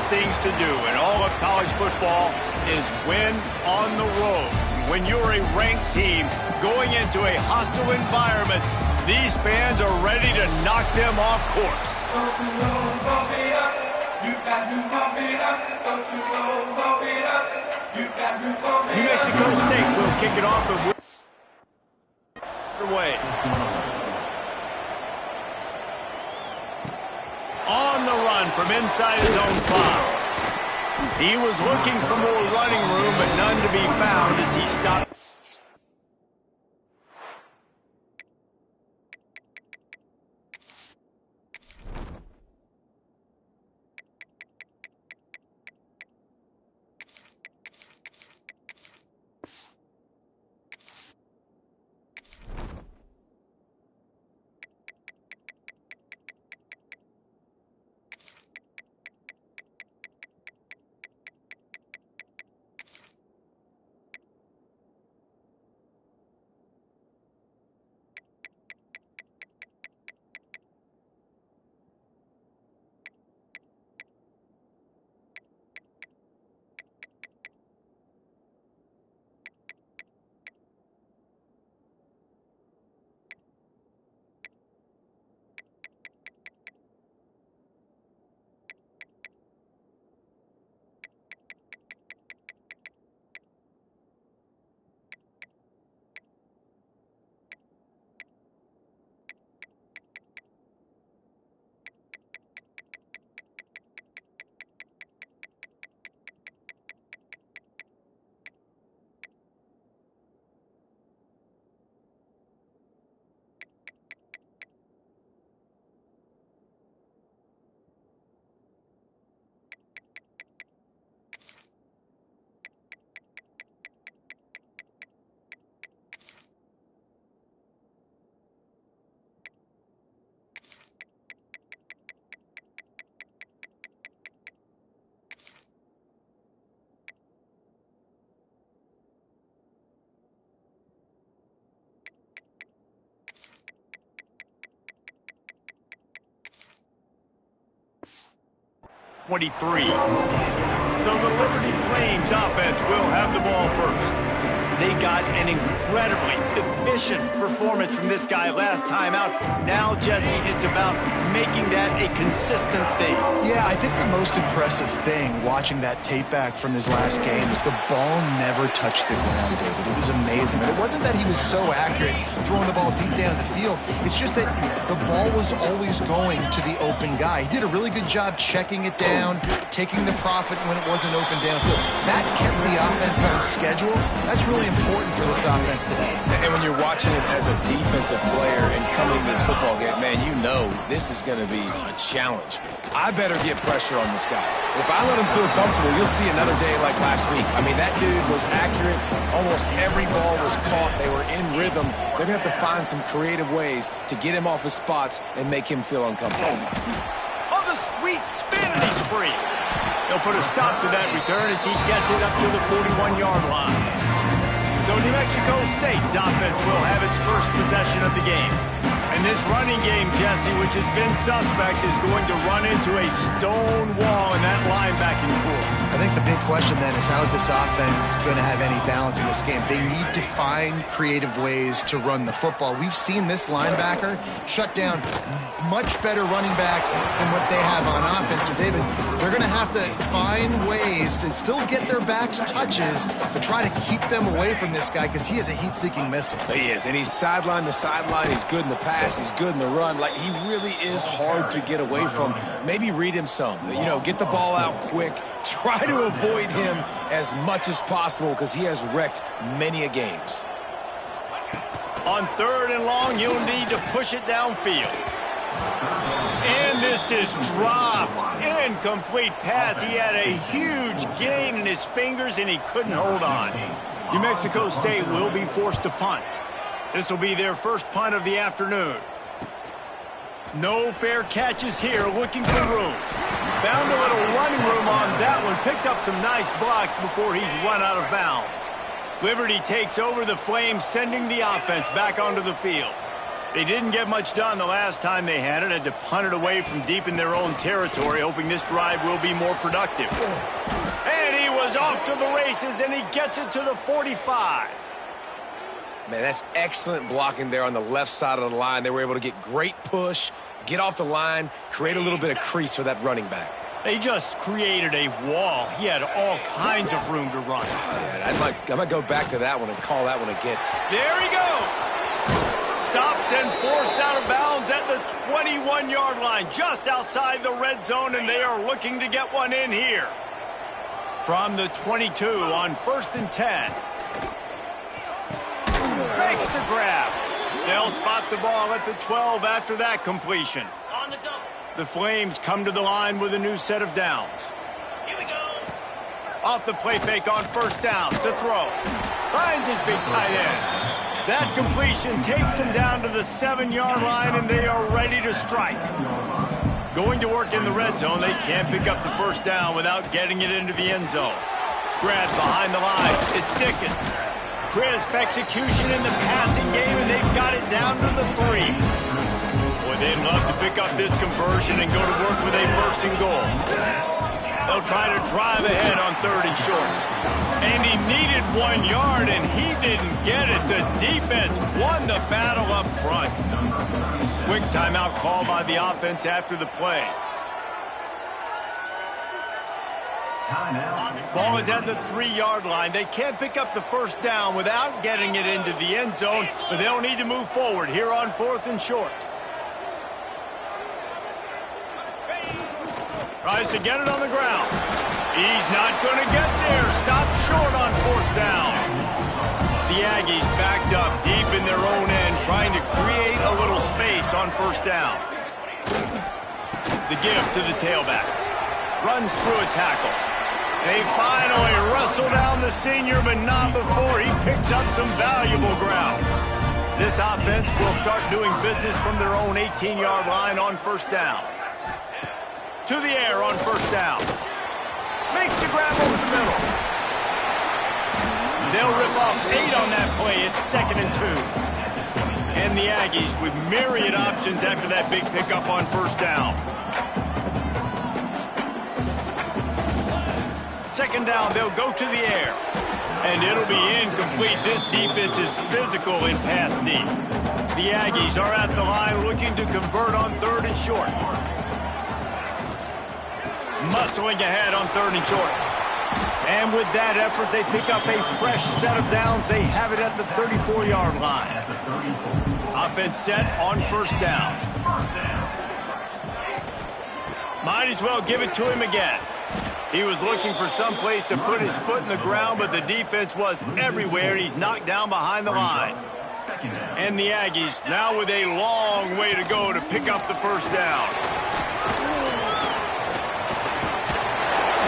things to do in all of college football is win on the road. When you're a ranked team going into a hostile environment, these fans are ready to knock them off course. New Mexico State will kick it off and away. On the run from inside his own 5. He was looking for more running room, but none to be found as he stopped. So the Liberty Flames offense will have the ball first. They got an incredibly efficient performance from this guy last time out. Now, Jesse, it's about making that a consistent thing. Yeah, I think the most impressive thing watching that tape back from his last game is the ball never touched the ground, David. It was amazing. But it wasn't that he was so accurate throwing the ball deep down the field. It's just that the ball was always going to the open guy. He did a really good job checking it down, taking the profit when it wasn't open downfield. That kept the offense on schedule. That's really important for this offense today. And when you're watching it as a defensive player and coming to this football game, man, you know this is going to be a challenge. I better get pressure on this guy. If I let him feel comfortable, you'll see another day like last week. I mean, that dude was accurate. Almost every ball was caught. They were in rhythm. They're going to have to find some creative ways to get him off his spots and make him feel uncomfortable. Oh, the sweet spin, and he's free. They'll put a stop to that return as he gets it up to the 41-yard line. So New Mexico State's offense will have its first possession of the game. And this running game, Jesse, which has been suspect, is going to run into a stone wall in that linebacking core. I think the big question then is how is this offense going to have any balance in this game? They need to find creative ways to run the football. We've seen this linebacker shut down much better running backs than what they have on offense. So, David, they're going to have to find ways to still get their backs touches, but try to keep them away from this guy because he is a heat-seeking missile. He is, and he's sideline to sideline. He's good in the pass. He's good in the run. Like, he really is hard to get away from. Maybe read him some. You know, get the ball out quick. Try to avoid him as much as possible because he has wrecked many a games. On 3rd and long, you'll need to push it downfield. And this is dropped. Incomplete pass. He had a huge gain in his fingers, and he couldn't hold on. New Mexico State will be forced to punt. This will be their first punt of the afternoon. No fair catches here, looking for room. Found a little running room on that one. Picked up some nice blocks before he's run out of bounds. Liberty takes over the Flames, sending the offense back onto the field. They didn't get much done the last time they had it. Had to punt it away from deep in their own territory, hoping this drive will be more productive. And he was off to the races, and he gets it to the 45. Man, that's excellent blocking there on the left side of the line. They were able to get great push, get off the line, create a little bit of crease for that running back. They just created a wall. He had all kinds of room to run. Yeah, I might go back to that one and call that one again. There he goes. Stopped and forced out of bounds at the 21-yard line, just outside the red zone, and they are looking to get one in here. From the 22 on 1st and 10. Makes the grab. They'll spot the ball at the 12 after that completion. On the double. The Flames come to the line with a new set of downs. Here we go. Off the play fake on 1st down to throw. Finds his big tight end. That completion takes them down to the 7-yard line, and they are ready to strike. Going to work in the red zone, they can't pick up the 1st down without getting it into the end zone. Grab behind the line. It's Dickens. Crisp execution in the passing game, and they've got it down to the 3. Boy, they'd love to pick up this conversion and go to work with a 1st and goal. They'll try to drive ahead on 3rd and short. And he needed 1 yard, and he didn't get it. The defense won the battle up front. Quick timeout call by the offense after the play. Ball is at the 3-yard line. They can't pick up the 1st down without getting it into the end zone, but they'll need to move forward here on 4th and short. Tries to get it on the ground. He's not going to get there. Stopped short on 4th down. The Aggies backed up deep in their own end, trying to create a little space on 1st down. The give to the tailback. Runs through a tackle. They finally wrestle down the senior, but not before he picks up some valuable ground. This offense will start doing business from their own 18-yard line on 1st down. To the air on 1st down. Makes the grab over the middle. They'll rip off 8 on that play. It's 2nd and 2. And the Aggies with myriad options after that big pickup on 1st down. 2nd down, they'll go to the air. And it'll be incomplete. This defense is physical in pass deep. The Aggies are at the line looking to convert on 3rd and short. Muscling ahead on 3rd and short. And with that effort, they pick up a fresh set of downs. They have it at the 34-yard line. Offense set on 1st down. Might as well give it to him again. He was looking for some place to put his foot in the ground, but the defense was everywhere, and he's knocked down behind the line. And the Aggies now with a long way to go to pick up the 1st down.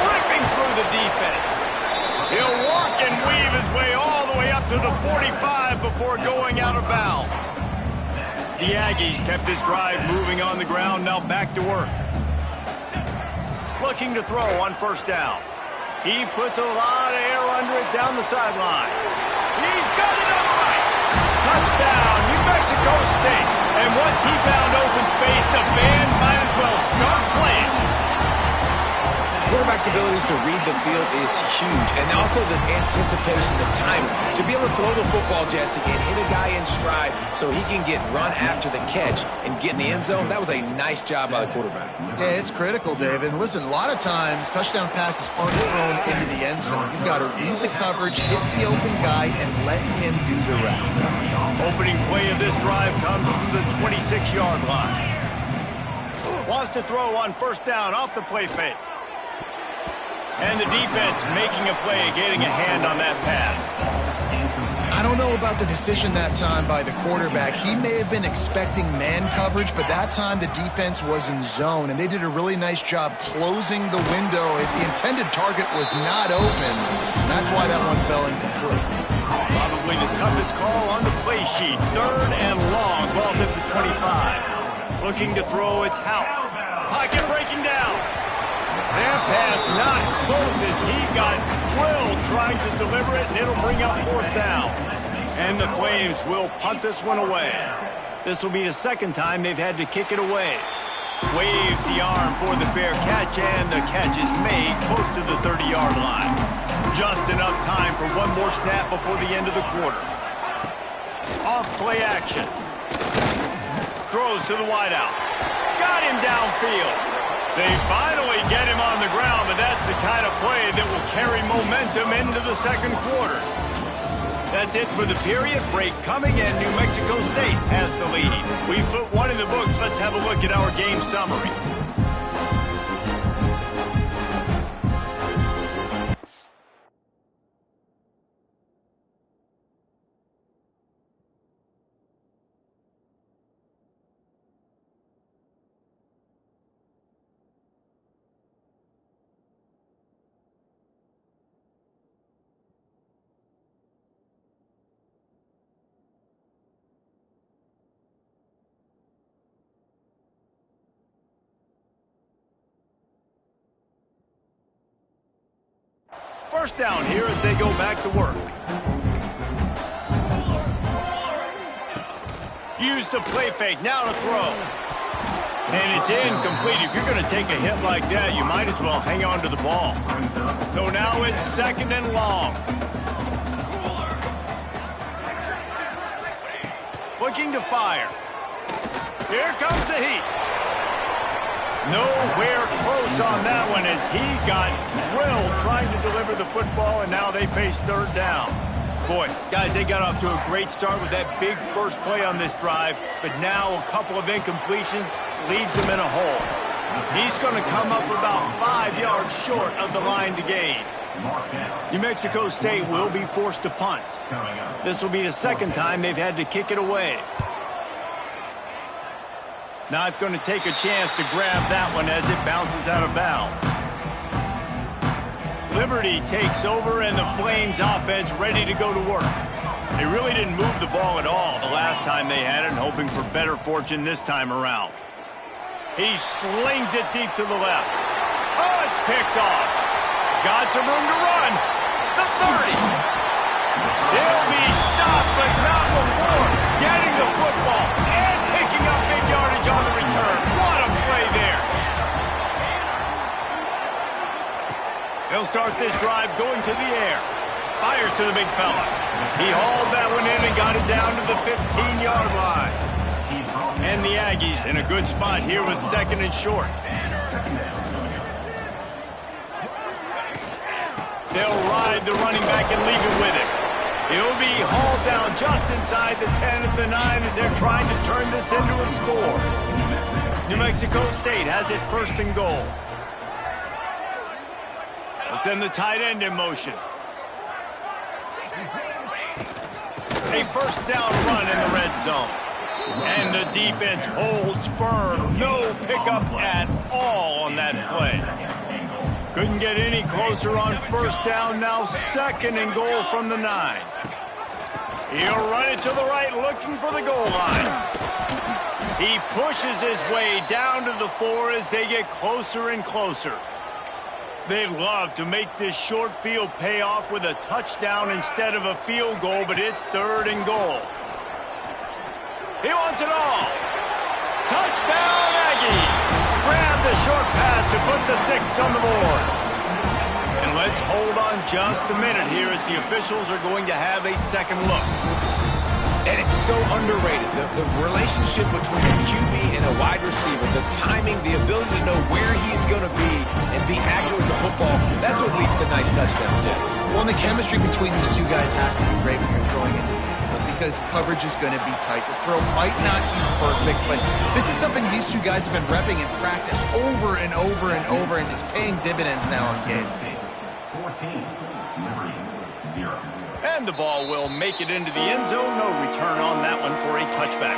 Ripping through the defense. He'll work and weave his way all the way up to the 45 before going out of bounds. The Aggies kept this drive moving on the ground, now back to work. Looking to throw on 1st down. He puts a lot of air under it down the sideline. He's got it on the right. Touchdown, New Mexico State. And once he found open space, the band might as well start playing. Quarterback's abilities to read the field is huge, and also the anticipation, the timing. To be able to throw the football, Jesse, and hit a guy in stride so he can get run after the catch and get in the end zone, that was a nice job by the quarterback. Yeah, it's critical, David. And listen, a lot of times, touchdown passes aren't thrown into the end zone. You've got to read the coverage, hit the open guy, and let him do the rest. Opening play of this drive comes from the 26-yard line. Wants to throw on 1st down off the play fake. And the defense making a play, getting a hand on that pass. I don't know about the decision that time by the quarterback. He may have been expecting man coverage, but that time the defense was in zone, and they did a really nice job closing the window. The intended target was not open, and that's why that one fell incomplete. Probably the toughest call on the play sheet. 3rd and long, ball's at the 25. Looking to throw, it's Hout. Pocket breaking down. That pass not close as he got drilled trying to deliver it, and it'll bring up 4th down. And the Flames will punt this one away. This will be the second time they've had to kick it away. Waves the arm for the fair catch, and the catch is made close to the 30-yard line. Just enough time for one more snap before the end of the quarter. Off play action. Throws to the wideout. Got him downfield. They finally get him on the ground, but that's the kind of play that will carry momentum into the second quarter. That's it for the period. Break coming, and New Mexico State has the lead. We put one in the books. Let's have a look at our game summary. First down here as they go back to work. Use the play fake, now to throw. And it's incomplete. If you're going to take a hit like that, you might as well hang on to the ball. So now it's second and long. Looking to fire. Here comes the heat. Nowhere close on that one as he got drilled trying to deliver the football, and now they face third down. Boy, guys, they got off to a great start with that big first play on this drive, but now a couple of incompletions leaves him in a hole. He's going to come up about 5 yards short of the line to gain. New Mexico State will be forced to punt. This will be the second time they've had to kick it away. Not going to take a chance to grab that one as it bounces out of bounds. Liberty takes over, and the Flames offense ready to go to work. They really didn't move the ball at all the last time they had it, and hoping for better fortune this time around. He slings it deep to the left. Oh, it's picked off. Got some room to run. The 30. He'll be stopped, but not before getting the football and picking up big yardage on the return. What a play there. They'll start this drive going to the air. Fires to the big fella. He hauled that one in and got it down to the 15-yard line. And the Aggies in a good spot here with second and short. They'll ride the running back and leave it with him. He'll be hauled down just inside the 10 at the 9 as they're trying to turn this into a score. New Mexico State has it first and goal. They'll send the tight end in motion. A first down run in the red zone. And the defense holds firm. No pickup at all on that play. Couldn't get any closer on first down. Now second and goal from the 9. He'll run it to the right, looking for the goal line. He pushes his way down to the 4 as they get closer and closer. They'd love to make this short field pay off with a touchdown instead of a field goal, but it's third and goal. He wants it all. Touchdown, Aggies. Grab the short pass to put the 6 on the board. And let's hold on just a minute here as the officials are going to have a second look. And it's so underrated, the relationship between a QB and a wide receiver, the timing, the ability to know where he's going to be and be accurate with the football, that's what leads to nice touchdowns, Jesse. Well, and the chemistry between these two guys has to be great when you're throwing into the end zone because coverage is going to be tight. The throw might not be perfect, but this is something these two guys have been repping in practice over and over and over, and it's paying dividends now in game. 14, Liberty, 0. And the ball will make it into the end zone. No return on that one for a touchback.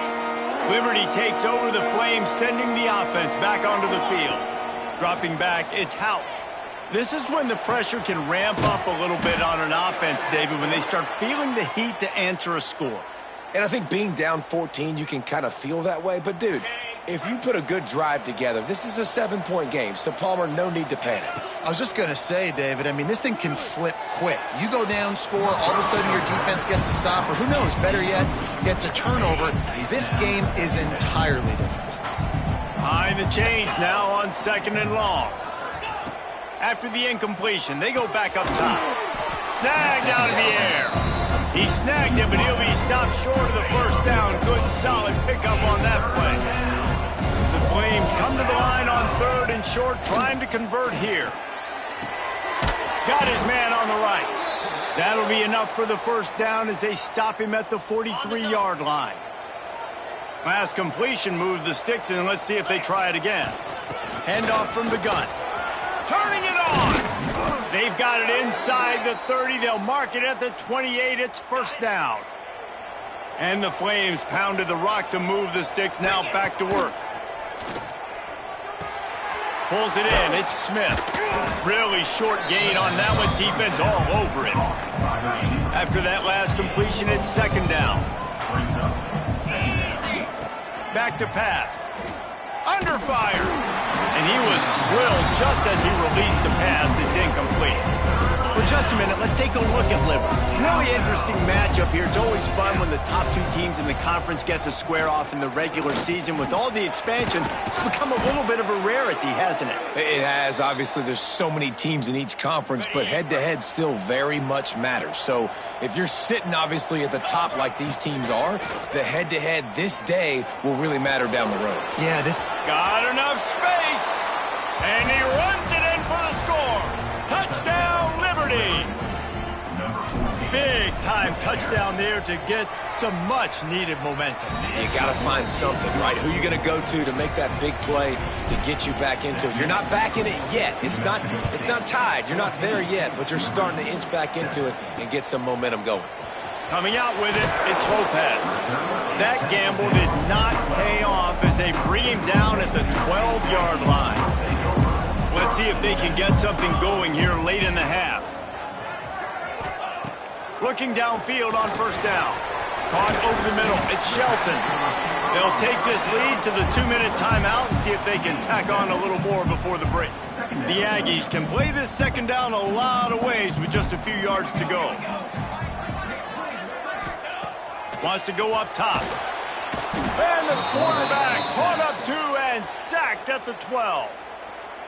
Liberty takes over the Flames, sending the offense back onto the field. Dropping back, it's Houck. This is when the pressure can ramp up a little bit on an offense, David, when they start feeling the heat to answer a score. And I think being down 14, you can kind of feel that way. But, dude, if you put a good drive together, this is a 7-point game, so, Palmer, no need to panic. I was just going to say, David, I mean, this thing can flip quick. You go down, score, all of a sudden your defense gets a stop, or who knows, better yet, gets a turnover. This game is entirely different. Behind the chains now on 2nd and long. After the incompletion, they go back up top. Snagged out of the air. He snagged it, but he'll be stopped short of the first down. Good, solid pickup on that play. The Flames come to the line on 3rd and short, trying to convert here. Got his man on the right. That'll be enough for the first down as they stop him at the 43-yard line. Last completion moved the sticks, and let's see if they try it again. Handoff from the gun. Turning it on. They've got it inside the 30. They'll mark it at the 28. It's first down. And the Flames pounded the rock to move the sticks. Now back to work. Pulls it in. It's Smith. Really short gain on that one. Defense all over it. After that last completion, it's 2nd down. Back to pass. Under fire. And he was drilled just as he released the pass. It's incomplete. For just a minute, let's take a look at Liberty. Really interesting matchup here. It's always fun when the top 2 teams in the conference get to square off in the regular season. With all the expansion, it's become a little bit of a rarity, hasn't it? It has. Obviously, there's so many teams in each conference, but head-to-head still very much matters. So if you're sitting, obviously, at the top like these teams are, the head-to-head this day will really matter down the road. Yeah, this... Got enough space. And he runs it in for the score. Touchdown, Liberty. Big-time touchdown there to get some much-needed momentum. You got to find something, right? Who are you going to go to make that big play to get you back into it? You're not back in it yet. It's not tied. You're not there yet, but you're starting to inch back into it and get some momentum going. Coming out with it, it's Lopez. That gamble did not pay off as they bring him down at the 12-yard line. Let's see if they can get something going here late in the half. Looking downfield on first down. Caught over the middle. It's Shelton. They'll take this lead to the 2-minute timeout and see if they can tack on a little more before the break. The Aggies can play this 2nd down a lot of ways with just a few yards to go. Wants to go up top. And the quarterback caught up 2 and sacked at the 12.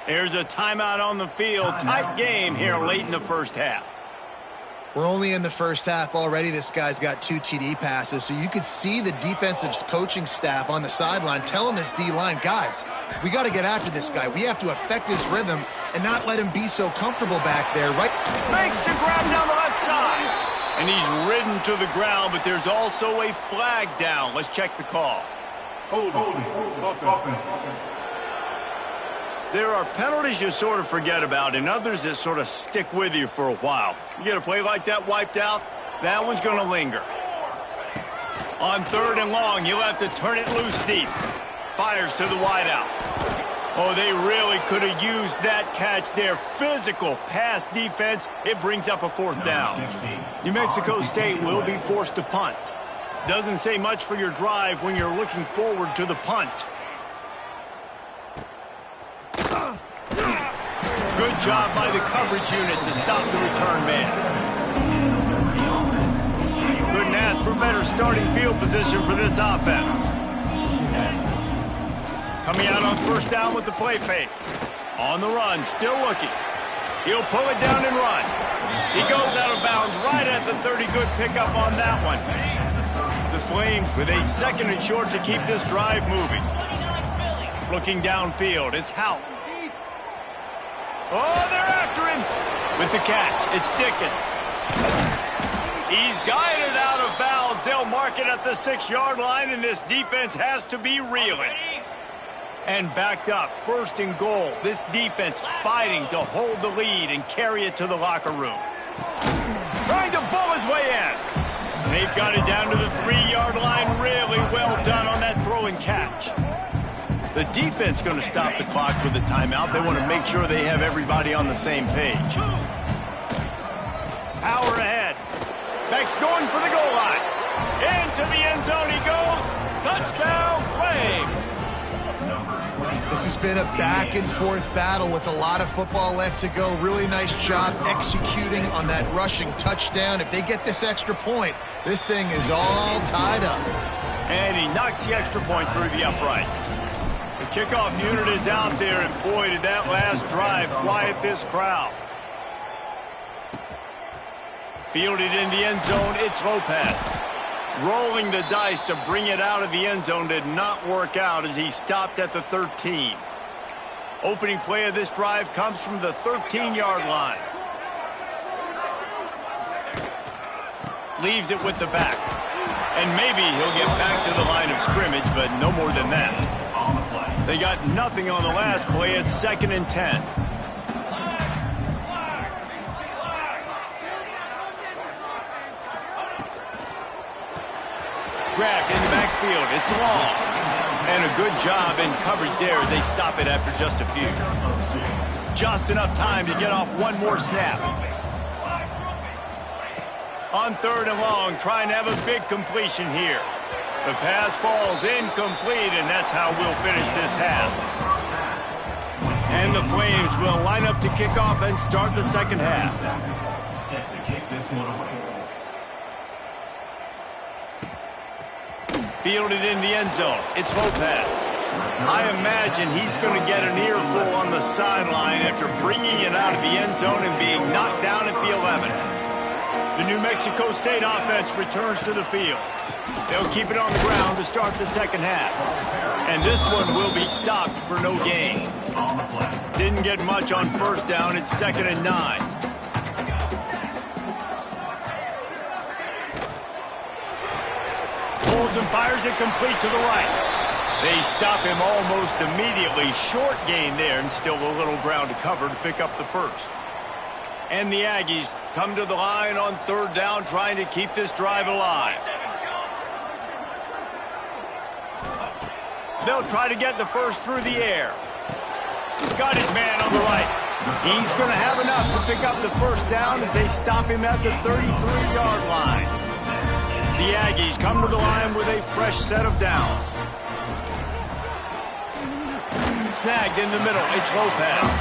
There's a timeout on the field. Tight game here late in the first half. We're only in the first half already. This guy's got 2 TD passes, so you could see the defensive coaching staff on the sideline telling this D-line, guys, we got to get after this guy. We have to affect his rhythm and not let him be so comfortable back there. Right? Makes the grab down the left side. And he's ridden to the ground, but there's also a flag down. Let's check the call. There are penalties you sort of forget about and others that sort of stick with you for a while. You get a play like that wiped out, that one's going to linger. On 3rd and long, you'll have to turn it loose deep. Fires to the wideout. Oh, they really could have used that catch there. Physical pass defense. It brings up a 4th down. New Mexico State will be forced to punt. Doesn't say much for your drive when you're looking forward to the punt. Good job by the coverage unit to stop the return man. Couldn't ask for better starting field position for this offense. Coming out on first down with the play fake. On the run, still looking. He'll pull it down and run. He goes out of bounds right at the 30. Good pickup on that one. The Flames with a 2nd and short to keep this drive moving. Looking downfield, it's Houck. Oh, they're after him. With the catch, it's Dickens. He's guided out of bounds. They'll mark it at the 6-yard line, and this defense has to be reeling. And backed up, 1st and goal. This defense fighting to hold the lead and carry it to the locker room. Trying to bull his way in. They've got it down to the 3-yard line. Really well done on that throw and catch. The defense going to stop the clock with a timeout. They want to make sure they have everybody on the same page. Power ahead. Beck's going for the goal line. Into the end zone he goes. Touchdown, Flames. This has been a back-and-forth battle with a lot of football left to go. Really nice job executing on that rushing touchdown. If they get this extra point, this thing is all tied up. And he knocks the extra point through the uprights. The kickoff unit is out there, and boy, did that last drive quiet this crowd. Fielded in the end zone, it's Lopez. Rolling the dice to bring it out of the end zone did not work out as he stopped at the 13. Opening play of this drive comes from the 13-yard line. Leaves it with the back. And maybe he'll get back to the line of scrimmage, but no more than that. They got nothing on the last play. It's 2nd and 10. Grabbed in the backfield. It's long. And a good job in coverage there as they stop it after just a few. Just enough time to get off one more snap. On 3rd and long, trying to have a big completion here. The pass falls incomplete, and that's how we'll finish this half. And the Flames will line up to kick off and start the second half. Set to kick this one away. Fielded in the end zone. It's Lopez. I imagine he's going to get an earful on the sideline after bringing it out of the end zone and being knocked down at the 11. The New Mexico State offense returns to the field. They'll keep it on the ground to start the second half. And this one will be stopped for no gain. Didn't get much on 1st down. It's 2nd and 9. Pulls and fires it complete to the right. They stop him almost immediately. Short gain there, and still a little ground to cover to pick up the first. And the Aggies come to the line on 3rd down, trying to keep this drive alive. They'll try to get the first through the air. Got his man on the right. He's going to have enough to pick up the first down as they stop him at the 33-yard line. The Aggies come to the line with a fresh set of downs. Snagged in the middle, it's Lopez.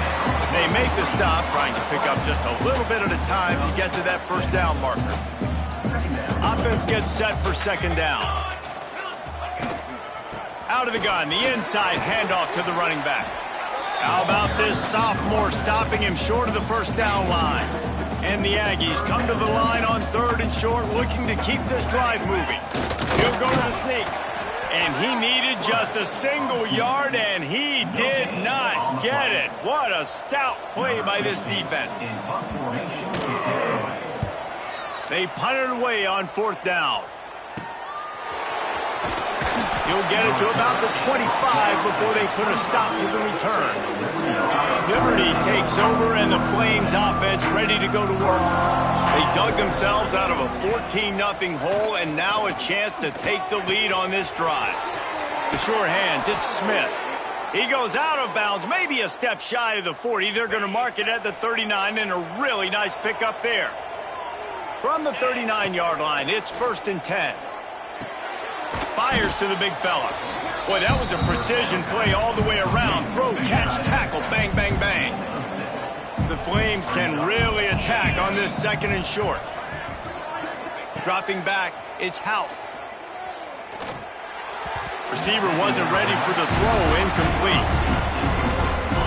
They make the stop, trying to pick up just a little bit at a time to get to that first down marker. Offense gets set for 2nd down. Out of the gun, the inside handoff to the running back. How about this sophomore stopping him short of the first down line? And the Aggies come to the line on 3rd and short, looking to keep this drive moving. He'll go to the sneak. And he needed just a single yard, and he did not get it. What a stout play by this defense. They punt it away on 4th down. He'll get it to about the 25 before they put a stop to the return. Liberty takes over, and the Flames offense ready to go to work. They dug themselves out of a 14-0 hole, and now a chance to take the lead on this drive. The sure hands, it's Smith. He goes out of bounds, maybe a step shy of the 40. They're going to mark it at the 39, and a really nice pickup there. From the 39-yard line, it's 1st and 10. Fires to the big fella. Boy, that was a precision play all the way around. Throw, catch, tackle, bang, bang, bang. The Flames can really attack on this 2nd and short. Dropping back, it's Houck. Receiver wasn't ready for the throw, incomplete.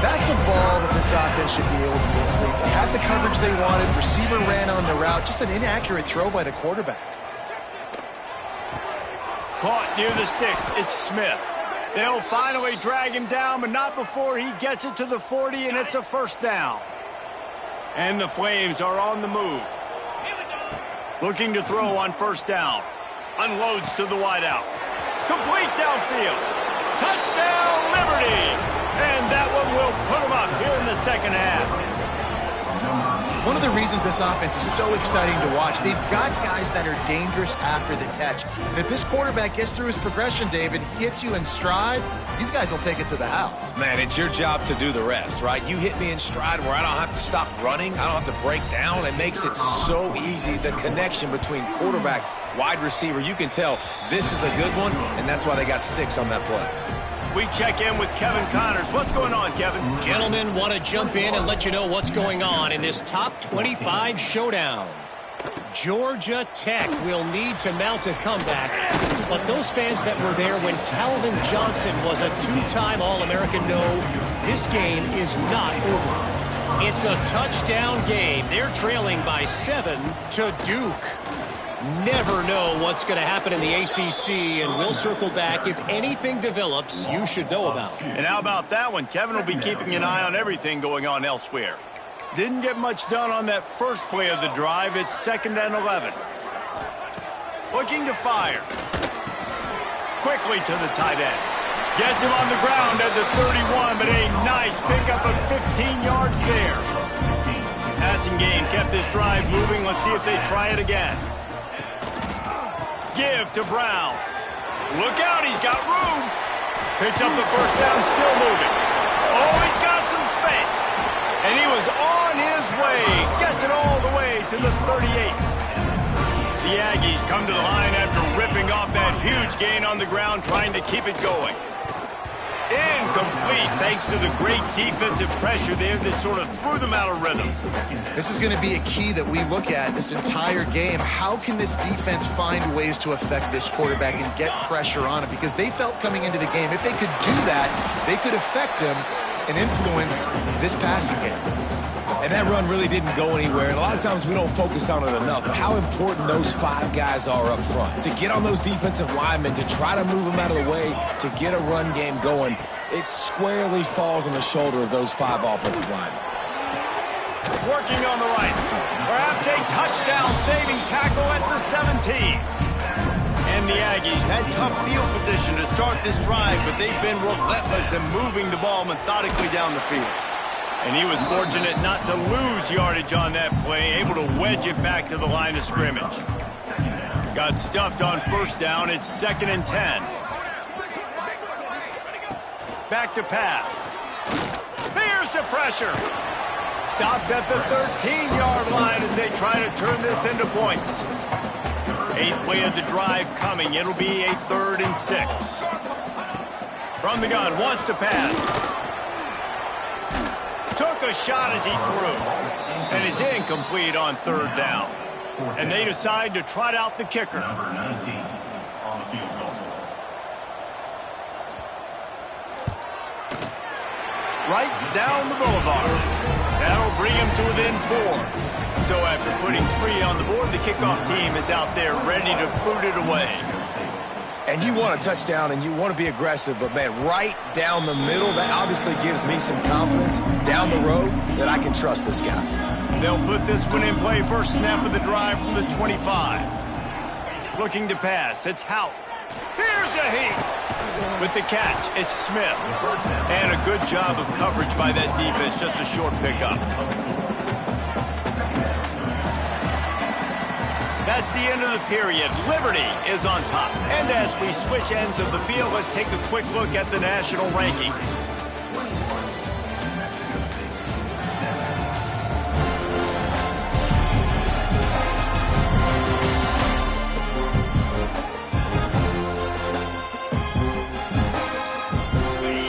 That's a ball that this offense should be able to complete. They had the coverage they wanted. Receiver ran on the route. Just an inaccurate throw by the quarterback. Caught near the sticks. It's Smith. They'll finally drag him down, but not before he gets it to the 40, and it's a 1st down. And the Flames are on the move. Looking to throw on 1st down. Unloads to the wideout. Complete downfield. Touchdown, Liberty! And that one will put them up here in the second half. One of the reasons this offense is so exciting to watch, they've got guys that are dangerous after the catch. And if this quarterback gets through his progression, David, hits you in stride, these guys will take it to the house. Man, it's your job to do the rest, right? You hit me in stride where I don't have to stop running. I don't have to break down. It makes it so easy. The connection between quarterback, wide receiver, you can tell this is a good one, and that's why they got 6 on that play. We check in with Kevin Connors. What's going on, Kevin? Gentlemen, want to jump in and let you know what's going on in this top 25 showdown. Georgia Tech will need to mount a comeback, but those fans that were there when Calvin Johnson was a two-time All-American know this game is not over. It's a touchdown game. They're trailing by 7 to Duke. Never know what's going to happen in the ACC, and we'll circle back if anything develops you should know about. And how about that one? Kevin will be keeping an eye on everything going on elsewhere. Didn't get much done on that first play of the drive. It's 2nd and 11. Looking to fire. Quickly to the tight end. Gets him on the ground at the 31, but a nice pickup of 15 yards there. Passing game kept this drive moving. Let's see if they try it again. Give to Brown. Look out, he's got room. Picks up the first down, still moving. Oh, he's got some space. And he was on his way. Gets it all the way to the 38. The Aggies come to the line after ripping off that huge gain on the ground, trying to keep it going. Incomplete, thanks to the great defensive pressure there that sort of threw them out of rhythm. This is going to be a key that we look at this entire game. How can this defense find ways to affect this quarterback and get pressure on him? Because they felt coming into the game, if they could do that, they could affect him and influence this passing game. And that run really didn't go anywhere. And a lot of times we don't focus on it enough. But how important those 5 guys are up front. To get on those defensive linemen, to try to move them out of the way, to get a run game going, it squarely falls on the shoulder of those 5 offensive linemen. Working on the right. Perhaps a touchdown-saving tackle at the 17. And the Aggies had tough field position to start this drive, but they've been relentless in moving the ball methodically down the field. And he was fortunate not to lose yardage on that play, able to wedge it back to the line of scrimmage. Got stuffed on first down. It's 2nd and 10. Back to pass. Here's the pressure. Stopped at the 13-yard line as they try to turn this into points. 8th play of the drive coming. It'll be a 3rd and 6. From the gun, wants to pass. Took a shot as he threw. And it's incomplete on 3rd down. And they decide to trot out the kicker. Number 19 on the field goal. Right down the boulevard. That'll bring him to within 4. So after putting 3 on the board, the kickoff team is out there ready to boot it away. And you want a touchdown and you want to be aggressive, but man, right down the middle, that obviously gives me some confidence down the road that I can trust this guy. They'll put this one in play. First snap of the drive from the 25. Looking to pass. It's Houck. Here's a Heath. With the catch, it's Smith. And a good job of coverage by that defense. Just a short pickup. That's the end of the period. Liberty is on top. And as we switch ends of the field, let's take a quick look at the national rankings.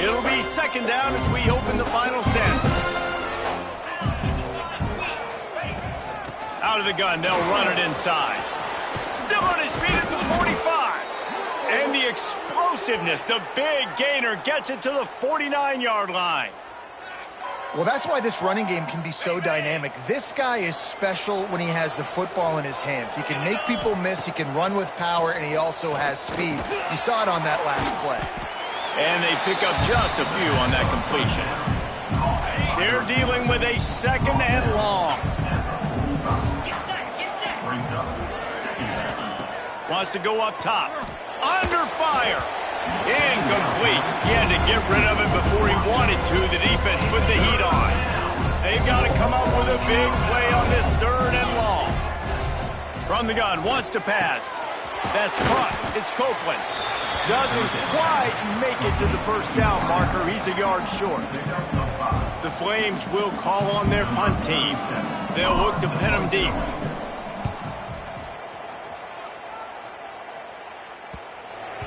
It'll be 2nd down as we open the final stanza. Out of the gun, they'll run it inside. Still on his feet at the 45. And the explosiveness, the big gainer gets it to the 49-yard line. Well, that's why this running game can be so dynamic. This guy is special when he has the football in his hands. He can make people miss, he can run with power, and he also has speed. You saw it on that last play. And they pick up just a few on that completion. They're dealing with a 2nd and long. Wants to go up top. Under fire. Incomplete. He had to get rid of it before he wanted to. The defense put the heat on. They've got to come up with a big play on this 3rd and long. From the gun, wants to pass. That's caught. It's Copeland. Doesn't quite make it to the first down marker. He's a yard short. The Flames will call on their punt team. They'll look to pin him deep.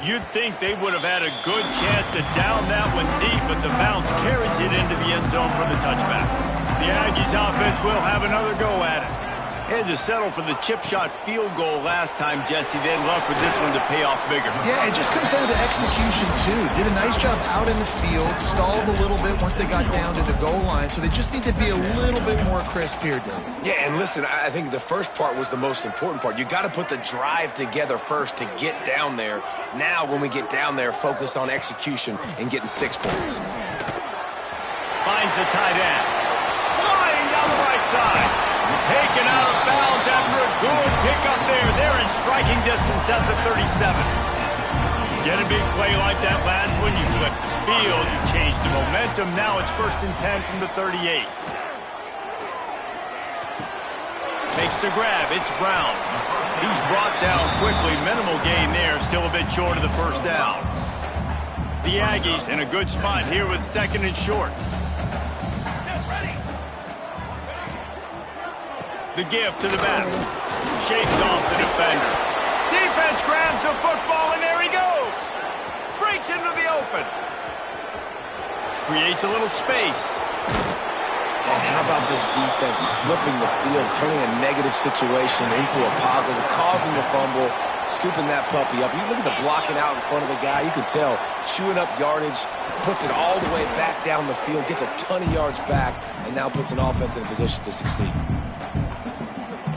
You'd think they would have had a good chance to down that one deep, but the bounce carries it into the end zone for the touchback. The Aggies offense will have another go at it. Had to settle for the chip shot field goal last time, Jesse. They'd love for this one to pay off bigger. Yeah, it just comes down to execution, too. Did a nice job out in the field, stalled a little bit once they got down to the goal line, so they just need to be a little bit more crisp here, Doug. Yeah, and listen, I think the first part was the most important part. You got to put the drive together first to get down there. Now, when we get down there, focus on execution and getting 6 points. Finds the tight end. Flying down the right side. Taken out of bounds after a good pickup there. They're in striking distance at the 37. Get a big play like that last one, you flip the field, you change the momentum. Now it's 1st and 10 from the 38. Makes the grab. It's Brown. He's brought down quickly. Minimal gain there. Still a bit short of the first down. The Aggies in a good spot here with 2nd and short. The give to the back. Shakes off the defender. Defense grabs the football, and there he goes. Breaks into the open. Creates a little space. And how about this defense flipping the field, turning a negative situation into a positive, causing the fumble, scooping that puppy up. You look at the blocking out in front of the guy, you can tell, chewing up yardage, puts it all the way back down the field, gets a ton of yards back, and now puts an offense in a position to succeed.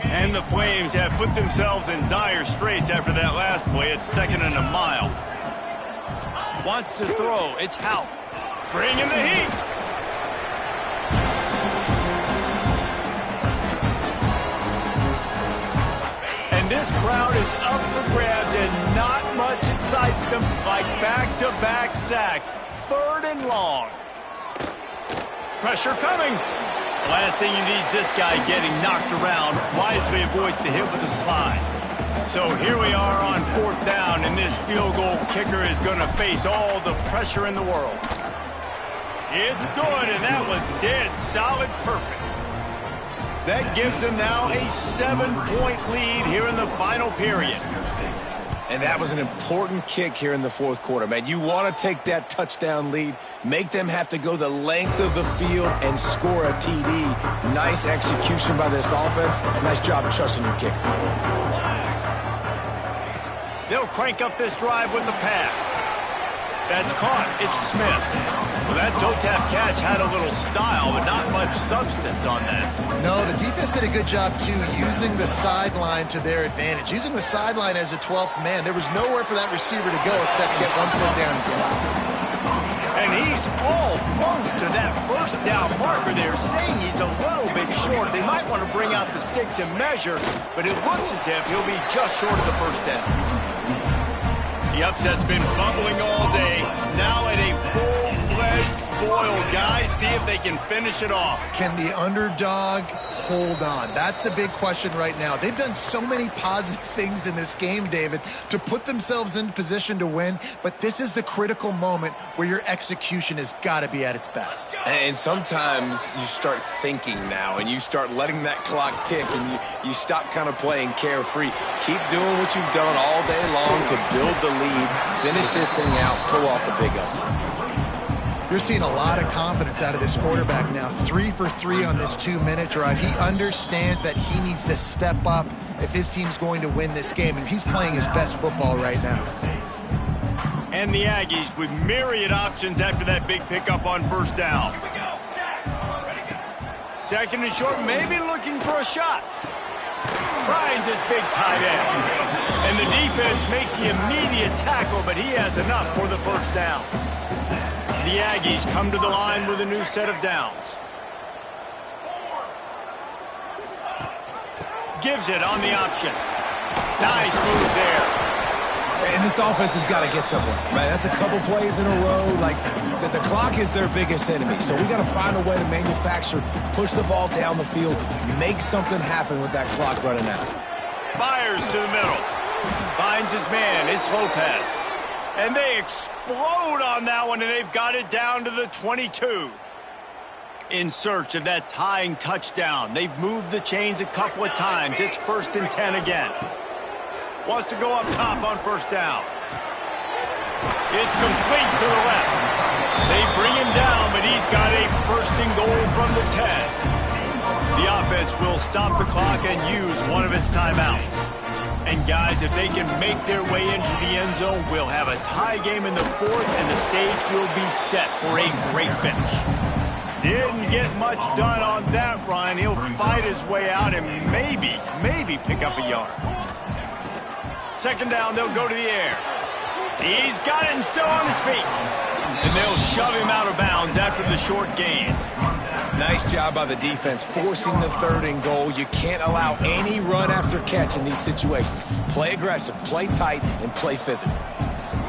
And the Flames have put themselves in dire straits after that last play. It's 2nd and a mile. Wants to throw. It's Houck. Bringing the heat. And this crowd is up for grabs, and not much excites them like back-to-back sacks. 3rd and long. Pressure coming. The last thing you need is this guy getting knocked around. Wisely avoids the hit with a slide. So here we are on 4th down, and this field goal kicker is going to face all the pressure in the world. It's good, and that was dead solid perfect. That gives them now a 7-point lead here in the final period. And that was an important kick here in the 4th quarter, man. You want to take that touchdown lead, make them have to go the length of the field and score a TD. Nice execution by this offense. Nice job of trusting your kicker. They'll crank up this drive with the pass. That's caught. It's Smith. Well, that toe-tap catch had a little style, but not much substance on that. No, the defense did a good job, too, using the sideline to their advantage. Using the sideline as a 12th man. There was nowhere for that receiver to go except get 1 foot down and get out. And he's almost to that 1st down marker there, saying he's a little bit short. They might want to bring out the sticks and measure, but it looks as if he'll be just short of the 1st down. The upset's been bubbling all day. Now at a full-fledged boil, guys. See if they can finish it off. Can the underdog hold on? That's the big question right now. They've done so many positive things in this game, David, to put themselves in position to win, but this is the critical moment where your execution has got to be at its best. And sometimes you start thinking now, and you start letting that clock tick, and you stop kind of playing carefree. Keep doing what you've done all day long to build the lead, finish this thing out, pull off the big upset. You're seeing a lot of confidence out of this quarterback now. 3 for 3 on this 2-minute drive. He understands that he needs to step up if his team's going to win this game, and he's playing his best football right now. And the Aggies with myriad options after that big pickup on 1st down. 2nd and short, maybe looking for a shot. Finds his big tight end. And the defense makes the immediate tackle, but he has enough for the 1st down. The Aggies come to the line with a new set of downs. Gives it on the option. Nice move there. And this offense has got to get something, right? That's a couple plays in a row. Like, the clock is their biggest enemy. So we got to find a way to manufacture, push the ball down the field, make something happen with that clock running out. Fires to the middle. Finds his man. It's Lopez. And they explode on that one, and they've got it down to the 22. In search of that tying touchdown. They've moved the chains a couple of times. It's 1st and 10 again. Wants to go up top on 1st down. It's complete to the left. They bring him down, but he's got a first and goal from the 10. The offense will stop the clock and use one of its timeouts. And guys, if they can make their way into the end zone, we'll have a tie game in the fourth, and the stage will be set for a great finish. Didn't get much done on that run. He'll fight his way out and maybe pick up a yard. Second down, they'll go to the air. He's got it and still on his feet. And they'll shove him out of bounds after the short gain. Nice job by the defense forcing the third and goal. You can't allow any run after catch in these situations. Play aggressive, play tight, and play physical.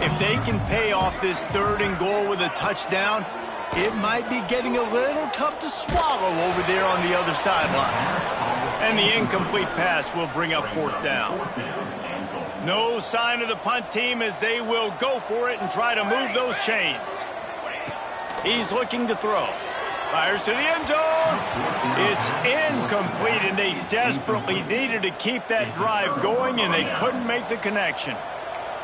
If they can pay off this third and goal with a touchdown, it might be getting a little tough to swallow over there on the other sideline. And the incomplete pass will bring up fourth down. No sign of the punt team as they will go for it and try to move those chains. He's looking to throw. Fires to the end zone. It's incomplete, and they desperately needed to keep that drive going, and they couldn't make the connection.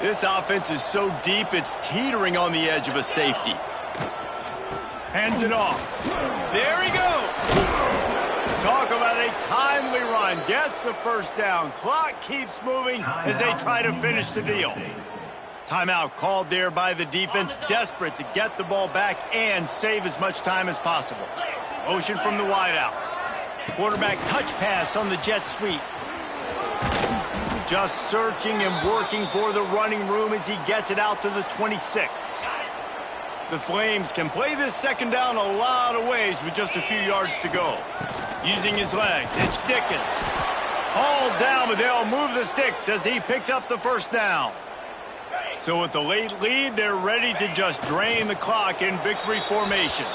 This offense is so deep, it's teetering on the edge of a safety. Hands it off. There he goes. Talk about a timely run. Gets the first down. Clock keeps moving as they try to finish the deal. Timeout called there by the defense, desperate to get the ball back and save as much time as possible. Motion from the wideout. Quarterback touch pass on the jet sweep. Just searching and working for the running room as he gets it out to the 26. The Flames can play this second down a lot of ways with just a few yards to go. Using his legs, it's Dickens. Hauled down, but they'll move the sticks as he picks up the first down. So with the late lead, they're ready to just drain the clock in victory formation.